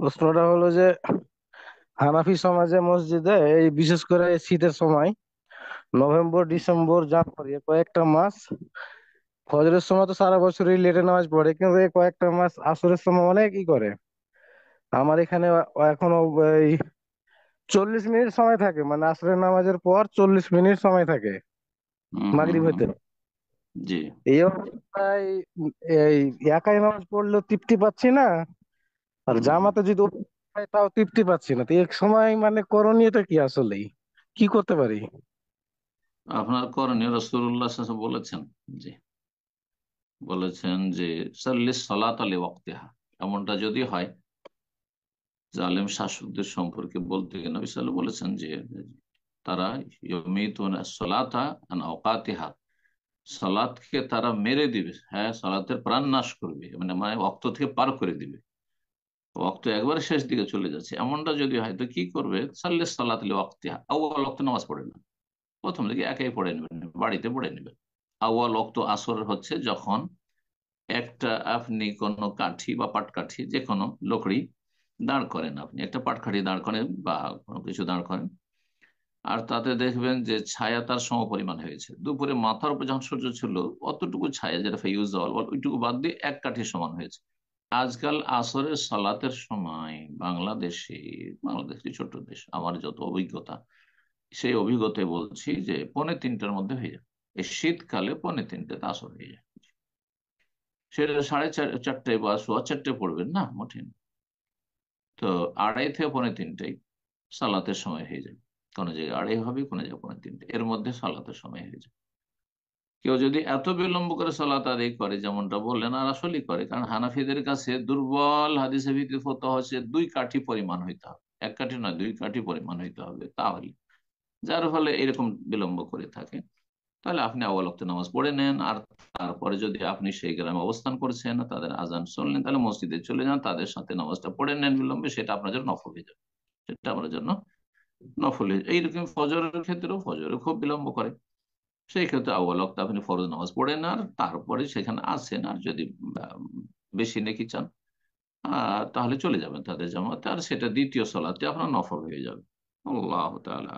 প্রশ্নটা হলো যে হানাফি সমাজে মসজিদে এই বিশেষ করে এই শীতের সময় নভেম্বর ডিসেম্বর জানুয়ারি এই কয়েকটা মাস ফজরের সময় তো সারা বছরই লেটে নামাজ পড়ে, কিন্তু এই কয়েকটা মাস আসরের সময় অনেক ই করে। আমার এখানে এখনো এই 40 মিনিট সময় থাকে, মানে আসরের নামাজের পর 40 মিনিট সময় থাকে হুম হুম মাগরিব হুম। হইতে। জি। এই অবস্থায় এই একাই নামাজ পড়লেও তৃপ্তি পাচ্ছি না, আর হুম হুম। জামাতে যদি হয় তাও তৃপ্তি পাচ্ছি না। তো এক সময় মানে করণীয়টা কি, আসলেই কি করতে পারি? আপনার করণীয় রাসূলুল্লাহ সাল্লাল্লাহু আলাইহি ওয়াসাল্লাম বলেছেন। জি, বলেছেন যে সাল্লি সালাত আলি ওয়াক্তিহা। এমনটা যদি হয়, জালেম শাসকদের সম্পর্কে বলতে গিয়ে নবী সাল্লাল্লাহু আলাইহি ওয়াসাল্লাম বলেছেন যে তারা ইউমিতুনা সলাতা আন আওকাতিহা, সালাতকে তারা মেরে দিবে, হ্যাঁ সালাতের প্রাণ নাশ করবে, মানে মানে ওয়াক্ত থেকে পার করে দিবে। ওয়াক্ত একবারে শেষ দিকে চলে যাচ্ছে, এমনটা যদি হয় তো কি করবে? সাল্লি সালাত আলি ওয়াক্তিহা, আউয়াল ওয়াক্ত নামাজ পড়ে না, প্রথম দিকে একাই পড়ে নেবেন, বাড়িতে পড়ে নেবেন। আউয়াল ওয়াক্ত আসর হচ্ছে যখন একটা আপনি কোনো কাঠি বা পাটকাঠি, যে কোনো লকড়ি দাঁড় করেন, আপনি একটা পাটকাঠি দাঁড় করেন বা কোনো কিছু দাঁড় করেন, আর তাতে দেখবেন যে ছায়া তার সমপরিমাণ হয়েছে। দুপুরে মাথার উপর যখন সূর্য ছিল, অতটুকু ছায়া, যেটা ফেউজ দেওয়াল বল, ওইটুকু বাদ দিয়ে এক কাঠি সমান হয়েছে। আজকাল আসরের সালাতের সময় বাংলাদেশে, বাংলাদেশ একটি ছোট্ট দেশ, আমার যত অভিজ্ঞতা, সেই অভিজ্ঞতায় বলছি যে 2:45-র মধ্যে হয়ে যায়। এই শীতকালে 2:45-তে আসর হয়ে যায়। সেটা 4:30 বা 4:15 পড়বেন না, মোটেই না। তো 2:30 থেকে 2:45 সালাতের সময় হয়ে যায়। কোনো জায়গায় 2:30 হবে, কোনো জায়গায় 2:45, এর মধ্যে সালাতের সময় হয়ে যায়। কেউ যদি এত বিলম্ব করে সালাত আদায় করে যেমনটা বললেন, আর আসলেই করে, কারণ হানাফিদের কাছে দুর্বল হাদিসের ভিত্তিতে ফতোয়া হচ্ছে 2 কাঠি পরিমাণ হইতে হবে, 1 কাঠি নয়, 2 কাঠি পরিমাণ হইতে হবে, তাহলে যার ফলে এরকম বিলম্ব করে থাকে। তাহলে আপনি আউয়াল ওয়াক্তে নামাজ পড়ে নেন, আর তারপরে যদি আপনি সেই গ্রামে অবস্থান করছেন, তাদের আজান শুনলেন, তাহলে মসজিদে চলে যান, তাদের সাথে নামাজটা পড়ে নেন বিলম্বে, সেটা আপনার জন্য নফল হয়ে যাবে। সেটা আপনার জন্য নফল হয়ে যাবে। এইরকম ফজরের ক্ষেত্রেও, ফজরে খুব বিলম্ব করে, সেই ক্ষেত্রে আউয়াল ওয়াক্তে আপনি ফরজ নামাজ পড়েন, আর তারপরে সেখানে আসেন, আর যদি আহ, বেশি নেকি চান, তাহলে চলে যাবেন তাদের জামাতে, আর সেটা দ্বিতীয় সালাতে আপনার নফল হয়ে যাবে। আল্লাহ তাআলা